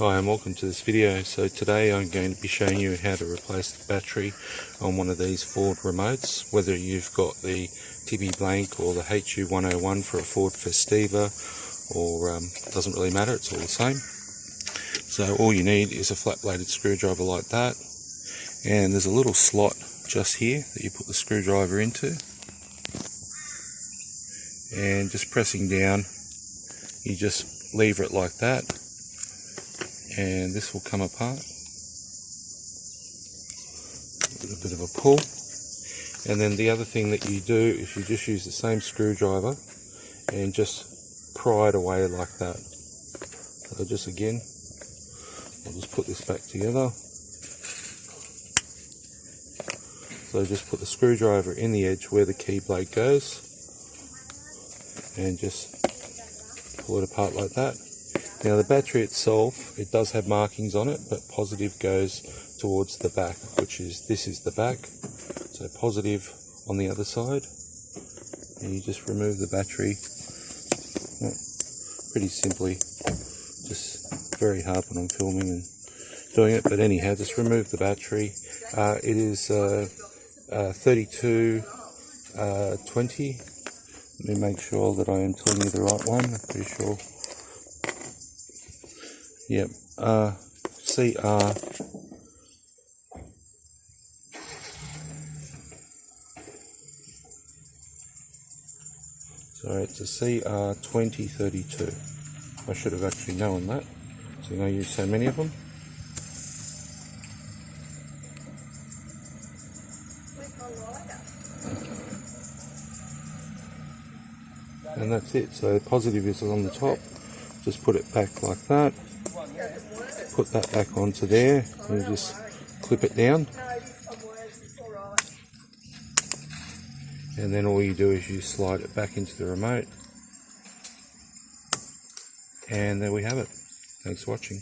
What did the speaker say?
Hi and welcome to this video. So today I'm going to be showing you how to replace the battery on one of these Ford remotes, whether you've got the TB Blank or the HU101 for a Ford Festiva, or doesn't really matter, it's all the same. So all you need is a flat bladed screwdriver like that, and there's a little slot just here that you put the screwdriver into, and just pressing down you just lever it like that, and this will come apart with a bit of a pull. And then the other thing that you do is you just use the same screwdriver and just pry it away like that. So just again, I'll just put this back together. So just put the screwdriver in the edge where the key blade goes and just pull it apart like that. Now the battery itself, it does have markings on it, but positive goes towards the back, which is, this is the back. So positive on the other side, and you just remove the battery pretty simply. Just very hard when I'm filming and doing it, but anyhow, just remove the battery. It is 3220. Let me make sure that I am telling you the right one. I'm pretty sure. Yep, CR. Sorry, it's a CR 2032. I should have actually known that, so I use so many of them. And that's it. So positive is on the top. Just put it back like that. Put that back onto there and just clip it down. And then all you do is you slide it back into the remote. And there we have it. Thanks for watching.